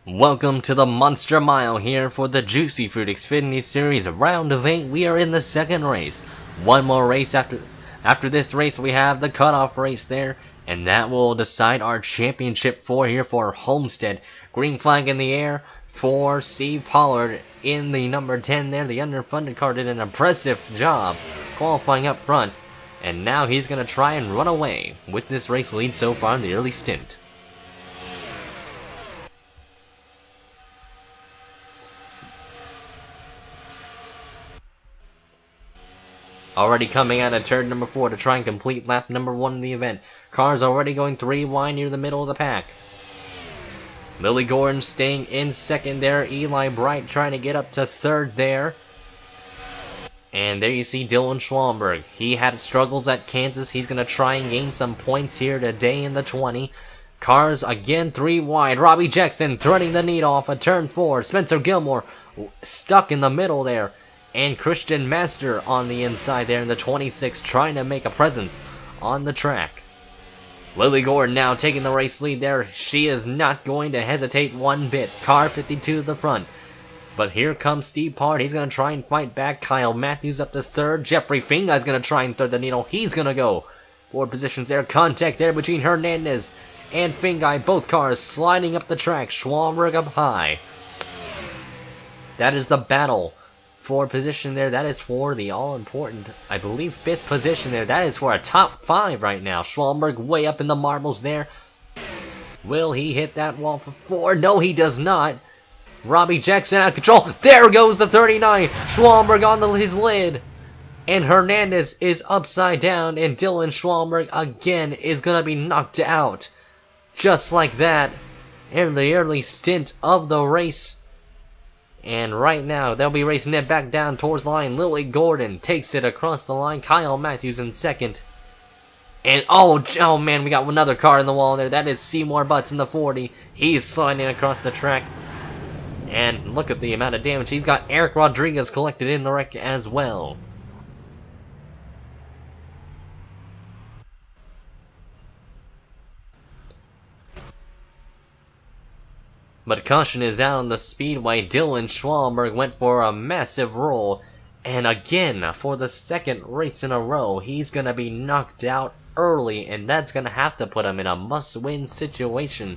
Welcome to the Monster Mile here for the Juicy Fruit Xfinity Series round of 8. We are in the second race. One more race after this race. We have the cutoff race there, and that will decide our championship here for Homestead. Green flag in the air for Steve Pollard in the number 10 there. The underfunded car did an impressive job qualifying up front, and now he's going to try and run away with this race lead so far in the early stint. Already coming out of turn number 4 to try and complete lap number 1 in the event. Cars already going 3 wide near the middle of the pack. Lily Gordon staying in second there. Eli Bright trying to get up to third there. And there you see Dylan Schwalmberg. He had struggles at Kansas. He's going to try and gain some points here today in the 20. Cars again 3 wide. Robbie Jackson threading the needle off of turn 4. Spencer Gilmore stuck in the middle there. And Christian Master on the inside there in the 26, trying to make a presence on the track. Lily Gordon now taking the race lead there. She is not going to hesitate one bit. Car 52 to the front. But here comes Steve Pollard. He's going to try and fight back. Kyle Matthews up to third. Jeffrey Finga is going to try and thread the needle. He's going to go. 4 positions there. Contact there between Hernandez and Fingai. Both cars sliding up the track. Schwalmberg up high. That is the battle for position there. That is for the all-important, I believe, 5th position there. That is for a top 5 right now. Schwalmberg way up in the marbles there. Will he hit that wall for 4? No, he does not. Robbie Jackson out of control. There goes the 39. Schwalmberg on his lid. And Hernandez is upside down. And Dylan Schwalmberg again is going to be knocked out. Just like that. In the early stint of the race. And right now, they'll be racing it back down towards the line. Lily Gordon takes it across the line. Kyle Matthews in second. And oh man, we got another car in the wall there. That is Seymour Butts in the 40. He's sliding across the track. And look at the amount of damage. He's got Eric Rodriguez collected in the wreck as well. But caution is out on the speedway. Dylan Schwalmberg went for a massive roll. And again, for the second race in a row, he's going to be knocked out early. And that's going to have to put him in a must-win situation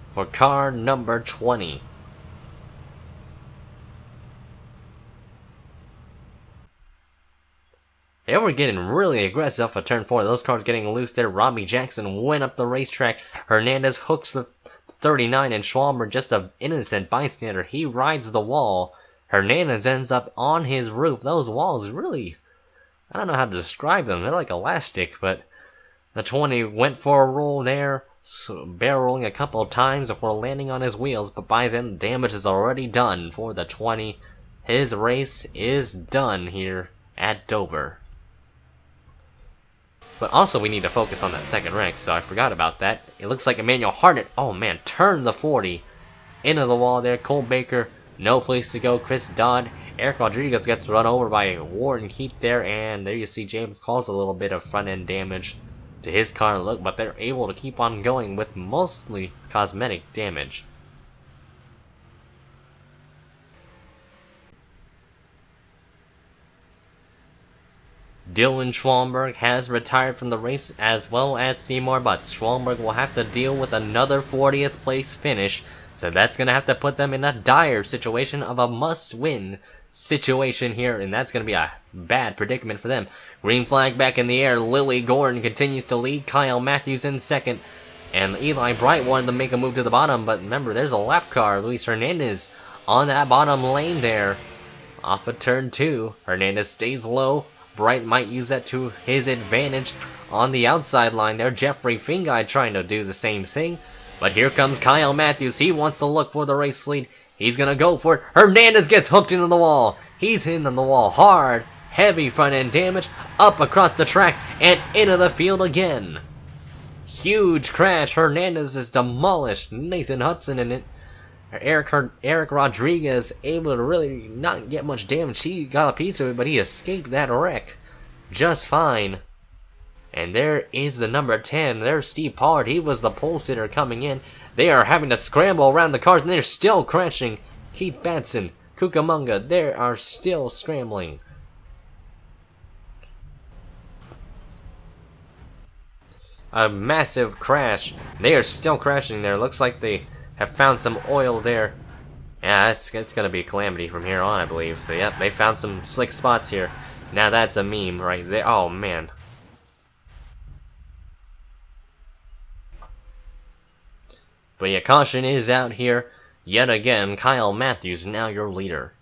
for car number 20. They were getting really aggressive for turn 4. Those cars getting loose there. Robbie Jackson went up the racetrack. Hernandez hooks the 39, and Schwalmberg, just an innocent bystander, he rides the wall. Hernandez ends up on his roof. Those walls really, I don't know how to describe them. They're like elastic, but the 20 went for a roll there, so barrel rolling a couple of times before landing on his wheels, but by then damage is already done for the 20. His race is done here at Dover. But also we need to focus on that second wreck, so I forgot about that. It looks like Emmanuel Harnett, oh man, turned the 40 into the wall there. Cole Baker, no place to go. Chris Dodd, Eric Rodriguez gets run over by Warren Heath there, and there you see James calls a little bit of front end damage to his car. Look, but they're able to keep on going with mostly cosmetic damage. Dylan Schwalmberg has retired from the race, as well as Seymour Butts. Schwalmberg will have to deal with another 40th place finish, so that's going to have to put them in a dire situation of a must-win situation here, and that's going to be a bad predicament for them. Green flag back in the air. Lily Gordon continues to lead. Kyle Matthews in second, and Eli Bright wanted to make a move to the bottom, but remember, there's a lap car. Luis Hernandez on that bottom lane there. Off of turn 2, Hernandez stays low. Bright might use that to his advantage on the outside line there. Jeffrey Fingai trying to do the same thing. But here comes Kyle Matthews. He wants to look for the race lead. He's going to go for it. Hernandez gets hooked into the wall. He's hitting the wall hard. Heavy front end damage. Up across the track and into the field again. Huge crash. Hernandez is demolished. Nathan Hudson in it. Eric Rodriguez able to really not get much damage. He got a piece of it, but he escaped that wreck just fine. And there is the number 10. There's Steve Pollard. He was the pole sitter coming in. They are having to scramble around the cars, and they're still crashing. Keith Batson, Cucamonga, they are still scrambling. A massive crash. They are still crashing there. Looks like they have found some oil there. Yeah, it's gonna be a calamity from here on, I believe. So yep, they found some slick spots here. Now that's a meme right there. Oh man. But yeah, caution is out here. Yet again, Kyle Matthews, now your leader.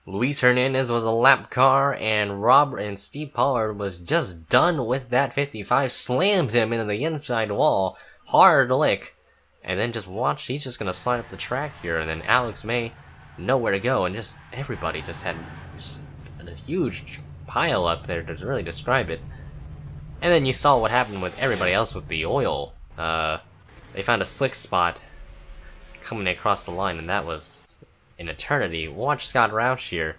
Luis Hernandez was a lap car, and Steve Pollard was just done with that 55. Slammed him into the inside wall. Hard lick. And then just watch, he's just going to slide up the track here. And then Alex May, nowhere to go. And just everybody just had just a huge pile up there to really describe it. And then you saw what happened with everybody else with the oil. They found a slick spot coming across the line, and that was an eternity. Watch Scott Roush here.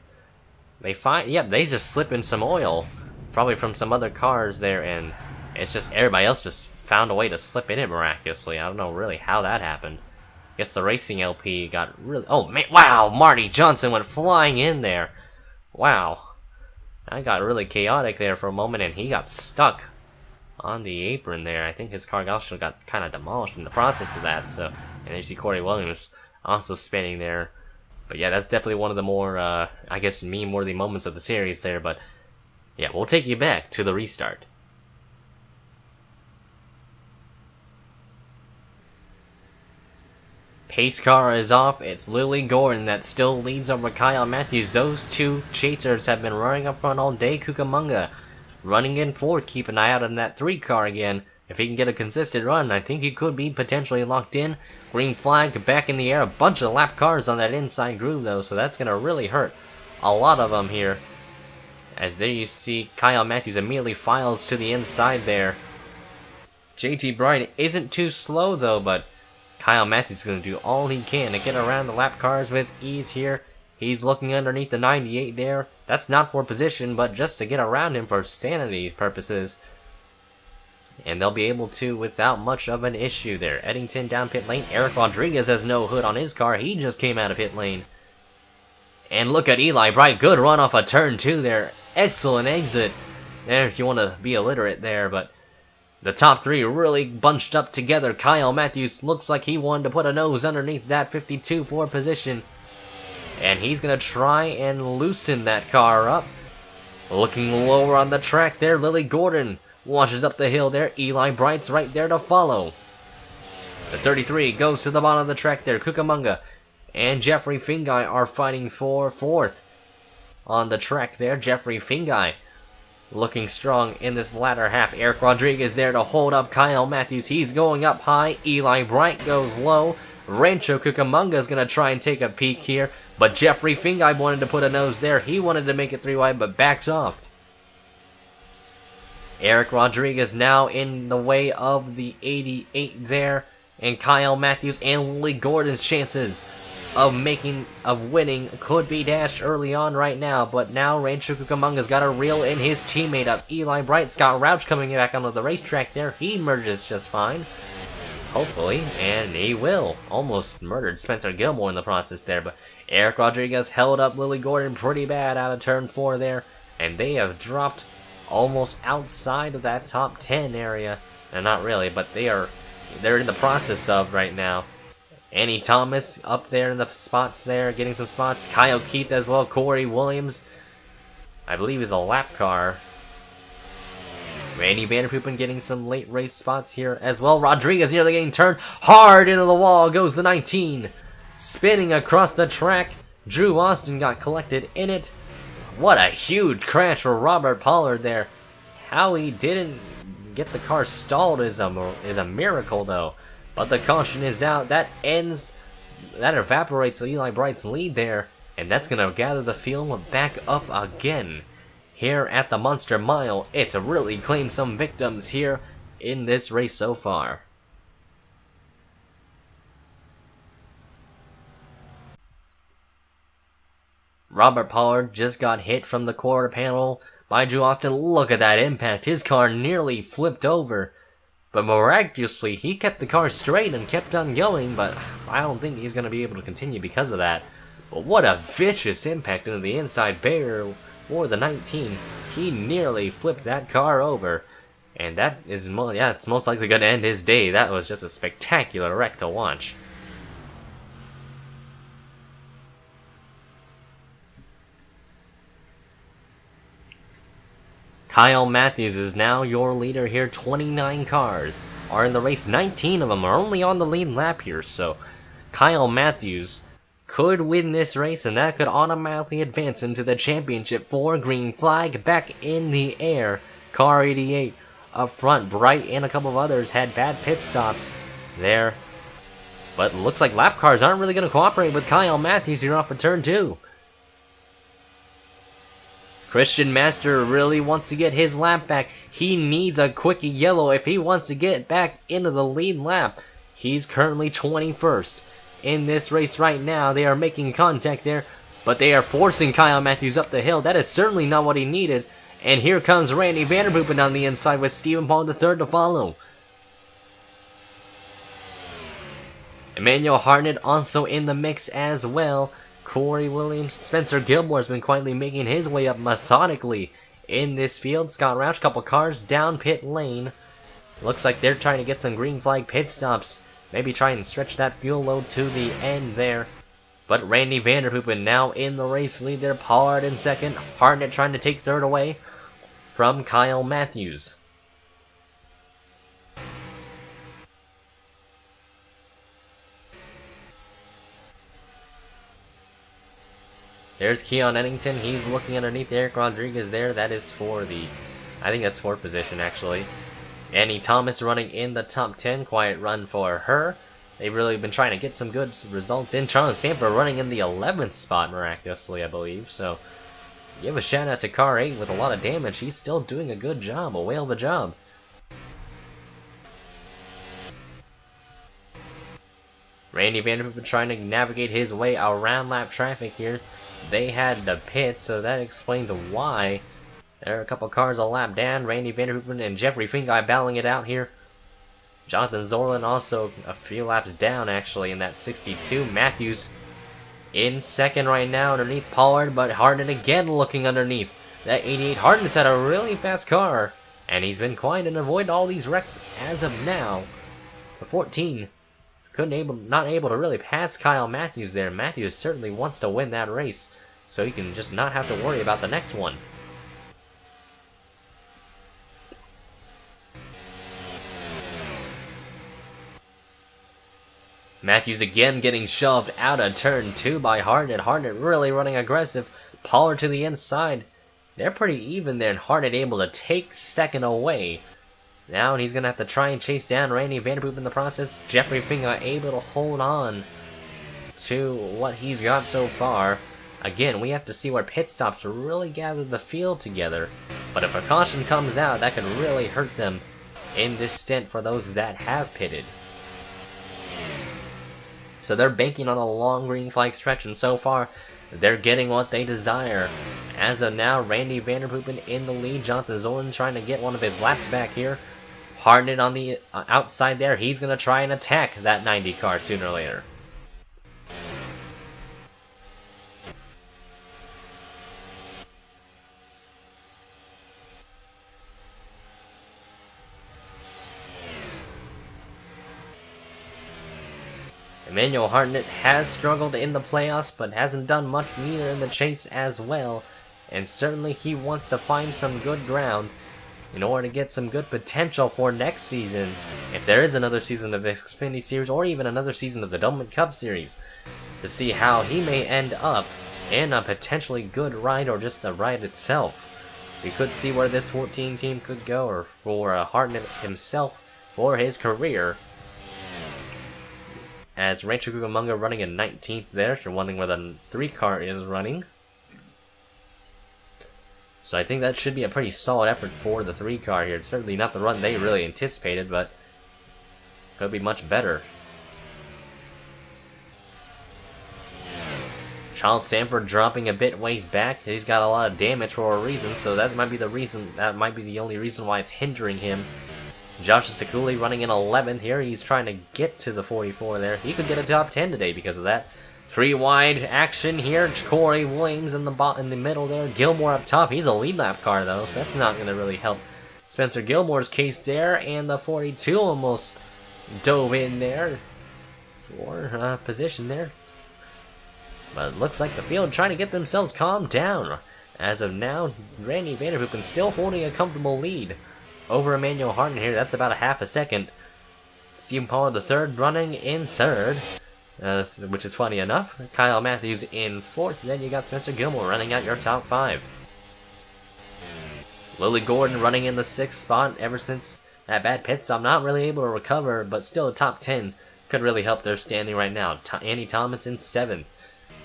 They just slip in some oil, probably from some other cars there, and it's just everybody else just found a way to slip in it miraculously. I don't know really how that happened. Guess the racing LP got really... Oh, man, wow, Marty Johnson went flying in there. Wow. That got really chaotic there for a moment, and he got stuck on the apron there. I think his car also got kind of demolished in the process of that. So, and you see Corey Williams also spinning there. But yeah, that's definitely one of the more, I guess, meme-worthy moments of the series there. But yeah, we'll take you back to the restart. Pace car is off. It's Lily Gordon that still leads over Kyle Matthews. Those two chasers have been running up front all day. Cucamonga running in fourth. Keep an eye out on that 3 car again. If he can get a consistent run, I think he could be potentially locked in. Green flag back in the air. A bunch of lap cars on that inside groove though, so that's going to really hurt a lot of them here. As there you see Kyle Matthews immediately files to the inside there. JT Bryan isn't too slow though, but Kyle Matthews is going to do all he can to get around the lap cars with ease here. He's looking underneath the 98 there. That's not for position, but just to get around him for sanity purposes. And they'll be able to without much of an issue there. Eddington down pit lane. Eric Rodriguez has no hood on his car. He just came out of pit lane. And look at Eli Bright. Good run off a turn 2 there. Excellent exit there if you want to be illiterate there, but the top 3 really bunched up together. Kyle Matthews looks like he wanted to put a nose underneath that 52 for position. And he's going to try and loosen that car up. Looking lower on the track there, Lily Gordon launches up the hill there. Eli Bright's right there to follow. The 33 goes to the bottom of the track there. Cucamonga and Jeffrey Fingai are fighting for 4th on the track there. Jeffrey Fingai looking strong in this latter half. Eric Rodriguez there to hold up Kyle Matthews. He's going up high. Eli Bright goes low. Rancho Cucamonga is going to try and take a peek here. But Jeffrey Fingai wanted to put a nose there. He wanted to make it 3 wide, but backs off. Eric Rodriguez now in the way of the 88 there. And Kyle Matthews and Lily Gordon's chances of winning could be dashed early on right now, but now Rancho Cucamonga's got to reel in his teammate up. Eli Bright, Scott Roush coming back onto the racetrack there. He merges just fine, hopefully, and he will. Almost murdered Spencer Gilmore in the process there, but Eric Rodriguez held up Lily Gordon pretty bad out of turn 4 there, and they have dropped almost outside of that top 10 area. And not really, but they're in the process of right now. Annie Thomas up there in the spots there, getting some spots. Kyle Keith as well. Corey Williams, I believe, is a lap car. Randy Vanderpoppen getting some late race spots here as well. Rodriguez nearly getting turned hard into the wall. Goes the 19. Spinning across the track. Drew Austin got collected in it. What a huge crash for Robert Pollard there. How he didn't get the car stalled is a miracle though. But the caution is out. That evaporates Eli Bright's lead there. And that's going to gather the field back up again. Here at the Monster Mile, it's really claimed some victims here in this race so far. Robert Pollard just got hit from the quarter panel by Drew Austin. Look at that impact. His car nearly flipped over. But miraculously, he kept the car straight and kept on going, but I don't think he's going to be able to continue because of that. But what a vicious impact into the inside barrier for the 19. He nearly flipped that car over. And that is, it's most likely going to end his day. That was just a spectacular wreck to watch. Kyle Matthews is now your leader here. 29 cars are in the race. 19 of them are only on the lead lap here. So Kyle Matthews could win this race, and that could automatically advance him to the championship. For green flag back in the air. Car 88 up front. Bright and a couple of others had bad pit stops there. But looks like lap cars aren't really going to cooperate with Kyle Matthews here off of turn 2. Christian Master really wants to get his lap back. He needs a quickie yellow if he wants to get back into the lead lap. He's currently 21st in this race right now. They are making contact there, but they are forcing Kyle Matthews up the hill. That is certainly not what he needed. And here comes Randy Vanderpoepen on the inside with Stephen Paul III to follow. Emmanuel Hartnett also in the mix as well. Corey Williams, Spencer Gilmore has been quietly making his way up methodically in this field. Scott Roush, couple cars down pit lane. Looks like they're trying to get some green flag pit stops. Maybe try and stretch that fuel load to the end there. But Randy Vanderpoepen now in the race lead there. Pollard in second. Hartnett trying to take third away from Kyle Matthews. There's Keon Ennington. He's looking underneath Eric Rodriguez there. That is for the, I think that's fourth position actually. Annie Thomas running in the top 10. Quiet run for her. They've really been trying to get some good results in. Charles Sanford running in the 11th spot miraculously, I believe. So give a shout out to car 8 with a lot of damage. He's still doing a good job, a whale of a job. Randy Vanderpoepen trying to navigate his way around lap traffic here. They had the pit, so that explains why. There are a couple cars a lap down. Randy Vanderpoepen and Jeffrey Fingai battling it out here. Jonathan Zorlin also a few laps down, actually, in that 62. Matthews in second right now underneath Pollard, but Hartnett again looking underneath that 88. Hartnett's had a really fast car, and he's been quiet and avoided all these wrecks as of now. The 14 not able to really pass Kyle Matthews there. Matthews certainly wants to win that race, so he can just not have to worry about the next one. Matthews again getting shoved out of turn 2 by Hartnett. Hartnett really running aggressive. Pollard to the inside. They're pretty even there, and Hartnett able to take second away. Now he's going to have to try and chase down Randy Vanderpoepen in the process. Jeffrey Fingai able to hold on to what he's got so far. Again, we have to see where pit stops really gather the field together. But if a caution comes out, that could really hurt them in this stint for those that have pitted. So they're banking on a long green flag stretch, and so far, they're getting what they desire. As of now, Randy Vanderpoepen in the lead. Jonathan Zorn trying to get one of his laps back here. Hartnett on the outside there. He's going to try and attack that 90 car sooner or later. Emmanuel Hartnett has struggled in the playoffs, but hasn't done much neither in the chase as well. And certainly he wants to find some good ground in order to get some good potential for next season, if there is another season of the Xfinity Series, or even another season of the Dolman Cup Series, to see how he may end up in a potentially good ride, or just a ride itself. We could see where this 14 team could go, or for Hartnett himself, for his career. As Rancho Cucamonga running in 19th there, if you're wondering where the 3 car is running. So I think that should be a pretty solid effort for the 3 car here. It's certainly not the run they really anticipated, but could be much better. Charles Sanford dropping a bit ways back. He's got a lot of damage for a reason, so that might be the reason. That might be the only reason why it's hindering him. Josh Sekuli running in 11th here. He's trying to get to the 44 there. He could get a top 10 today because of that. 3 wide action here. Corey Williams in the middle there. Gilmore up top. He's a lead lap car though, so that's not going to really help Spencer Gilmore's case there. And the 42 almost dove in there for position there. But it looks like the field trying to get themselves calmed down. As of now, Randy Vanderpoppen still holding a comfortable lead over Emmanuel Harden here. That's about a half a second. Stephen Pollard the third running in third, which is funny enough. Kyle Matthews in fourth. Then you got Spencer Gilmore running out your top 5. Lily Gordon running in the 6th spot ever since that bad pit stop. Not really able to recover, but still a top 10 could really help their standing right now. Andy Thomas in 7th.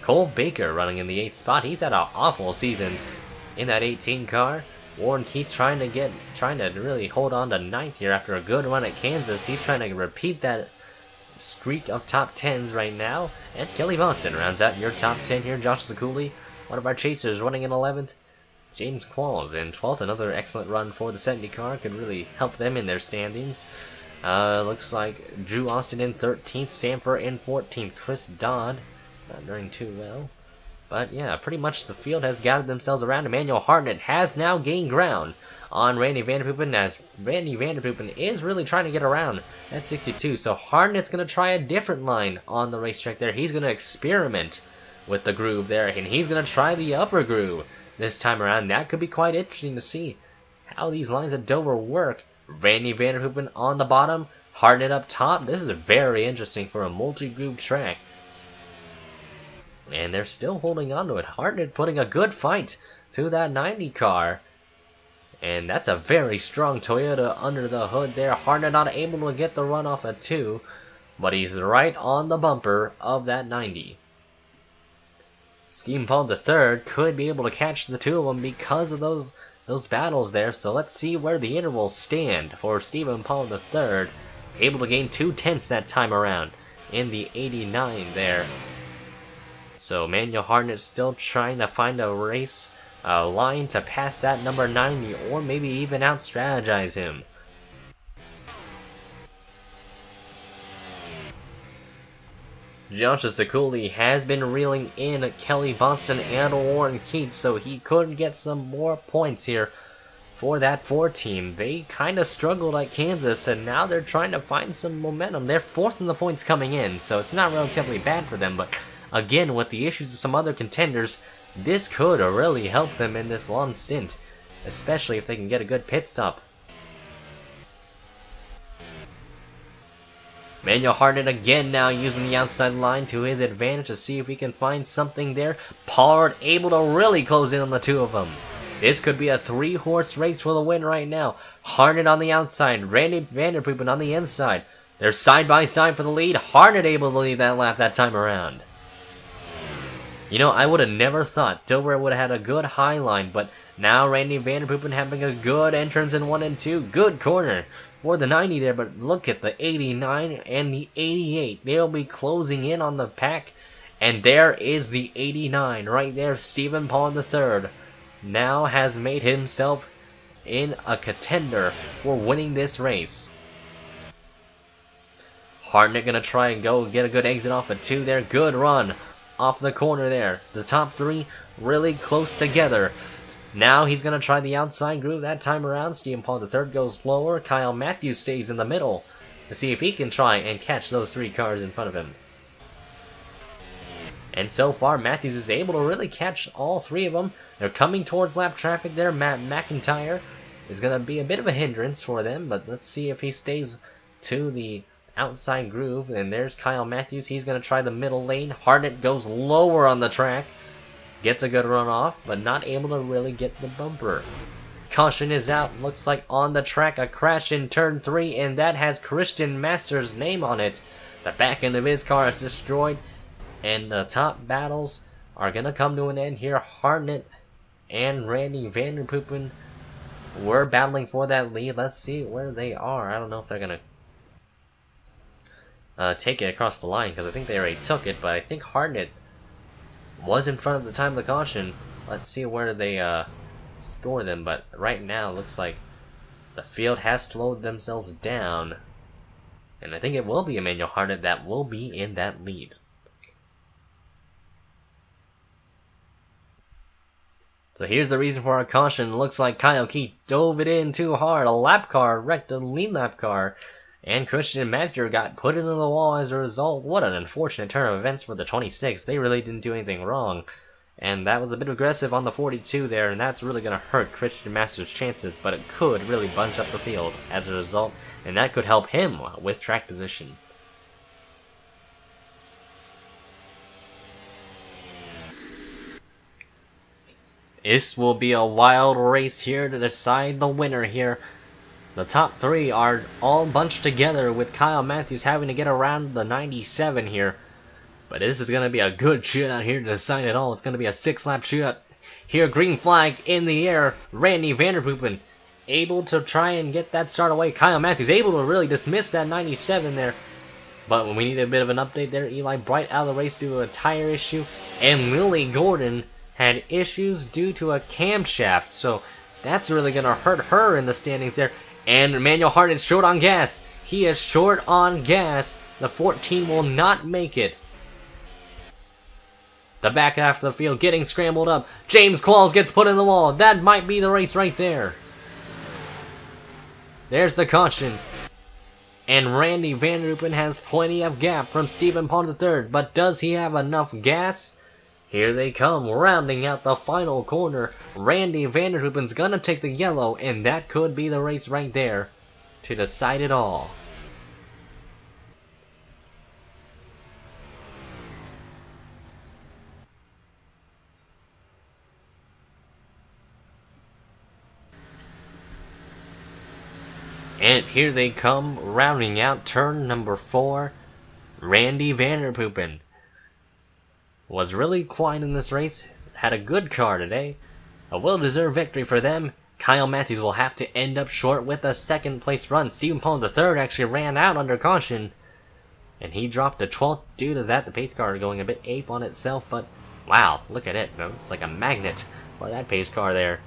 Cole Baker running in the 8th spot. He's had an awful season in that 18 car. Warren Keith trying to really hold on to 9th here after a good run at Kansas. He's trying to repeat that streak of top 10s right now. And Kelly Boston rounds out your top 10 here. Josh Sekuli, one of our chasers, running in 11th. James Qualls in 12th. Another excellent run for the 70 car. Could really help them in their standings. Looks like Drew Austin in 13th. Sanford in 14th. Chris Dodd not doing too well. But yeah, pretty much the field has gathered themselves around. Emmanuel Hartnett has now gained ground on Randy Vanderpoppen, as Randy Vanderpoppen is really trying to get around at 62. So Hartnett's going to try a different line on the racetrack there. He's going to experiment with the groove there, and he's going to try the upper groove this time around. That could be quite interesting to see how these lines at Dover work. Randy Vanderpoppen on the bottom, Hartnett up top. This is very interesting for a multi-groove track. And they're still holding on to it. Hartnett putting a good fight to that 90 car. And that's a very strong Toyota under the hood there. Hartnett not able to get the run off at 2. But he's right on the bumper of that 90. Stephen Paul III could be able to catch the two of them because of those battles there. So let's see where the intervals stand for Stephen Paul III. Able to gain 2/10 that time around in the 89 there. So Emmanuel Hartnett still trying to find a race line to pass that number 90, or maybe even out-strategize him. Josh Sekuli has been reeling in Kelly Boston and Warren Keats, so he could get some more points here for that 4 team. They kind of struggled at Kansas, and now they're trying to find some momentum. They're forcing the points coming in, so it's not relatively bad for them, but again, with the issues of some other contenders, this could really help them in this long stint, especially if they can get a good pit stop. Emmanuel Hartnett again now using the outside line to his advantage to see if he can find something there. Pollard able to really close in on the two of them. This could be a 3-horse race for the win right now. Hartnett on the outside, Randy Vanderpoppen on the inside. They're side by side for the lead. Hartnett able to lead that lap that time around. You know, I would have never thought Dover would have had a good high line, but now Randy Vanderpoppen having a good entrance in 1 and 2. Good corner for the 90 there, but look at the 89 and the 88. They'll be closing in on the pack, and there is the 89 right there. Stephen Paul III now has made himself in a contender for winning this race. Hartnett gonna try and go get a good exit off of 2 there. Good run off the corner there. The top 3 really close together. Now he's going to try the outside groove that time around. Stephen Paul III goes lower. Kyle Matthews stays in the middle to see if he can try and catch those 3 cars in front of him. And so far, Matthews is able to really catch all 3 of them. They're coming towards lap traffic there. Matt McIntyre is going to be a bit of a hindrance for them, but let's see if he stays to the outside groove. And there's Kyle Matthews. He's going to try the middle lane. Hartnett goes lower on the track. Gets a good run off, but not able to really get the bumper. Caution is out. Looks like on the track a crash in turn 3, and that has Christian Masters' name on it. The back end of his car is destroyed, and the top battles are going to come to an end here. Hartnett and Randy Vanderpoppen were battling for that lead. Let's see where they are. I don't know if they're going to take it across the line, because I think they already took it, but I think Hartnett was in front of the time of the caution. Let's see where they score them, but right now it looks like the field has slowed themselves down. And I think it will be Emmanuel Harnett that will be in that lead. So here's the reason for our caution. Looks like Kyle Keith dove it in too hard. A lap car wrecked a lead lap car. And Christian Master got put into the wall as a result. What an unfortunate turn of events for the 26. They really didn't do anything wrong. And that was a bit aggressive on the 42 there, and that's really going to hurt Christian Master's chances, but it could really bunch up the field as a result, and that could help him with track position. This will be a wild race here to decide the winner here. The top three are all bunched together with Kyle Matthews having to get around the 97 here. But this is going to be a good shootout here to decide it all. It's going to be a 6-lap shootout. Here, green flag in the air. Randy Vanderpoepen able to try and get that start away. Kyle Matthews able to really dismiss that 97 there. But we need a bit of an update there. Eli Bright out of the race due to a tire issue. And Lily Gordon had issues due to a camshaft. So that's really going to hurt her in the standings there. And Emmanuel Harnett short on gas. He is short on gas. The 14 will not make it. The back half of the field getting scrambled up. James Qualls gets put in the wall. That might be the race right there. There's the caution. And Randy Vanderpoepen has plenty of gap from Stephen Pond III. But does he have enough gas? Here they come, rounding out the final corner. Randy Vanderpoepen's gonna take the yellow, and that could be the race right there to decide it all. And here they come, rounding out turn number 4. Randy Vanderpoepen was really quiet in this race, had a good car today. A well-deserved victory for them. Kyle Matthews will have to end up short with a second place run. Stephen Pond III actually ran out under caution, and he dropped to 12th due to that. The pace car going a bit ape on itself, but wow, look at it. It's like a magnet for that pace car there.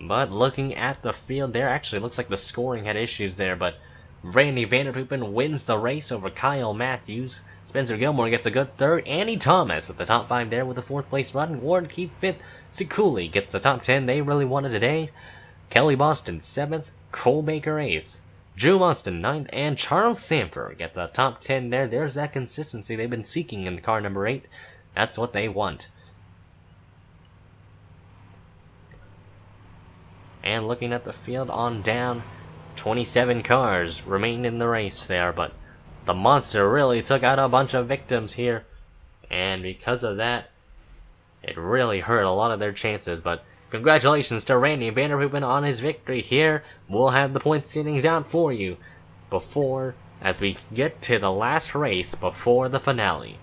But looking at the field there, actually looks like the scoring had issues there, but Randy Vanderpoepen wins the race over Kyle Matthews. Spencer Gilmore gets a good third. Annie Thomas with the top 5 there with a 4th place run. Warren Keith 5th. Sikuli gets the top 10 they really wanted today. Kelly Boston 7th. Cole Baker 8th. Drew Austin 9th. And Charles Sanford gets the top 10 there. There's that consistency they've been seeking in car number 8. That's what they want. And looking at the field on down, 27 cars remained in the race there, but the monster really took out a bunch of victims here. And because of that, it really hurt a lot of their chances. But congratulations to Randy Vanderpoepen on his victory here. We'll have the point standings out for you as we get to the last race before the finale.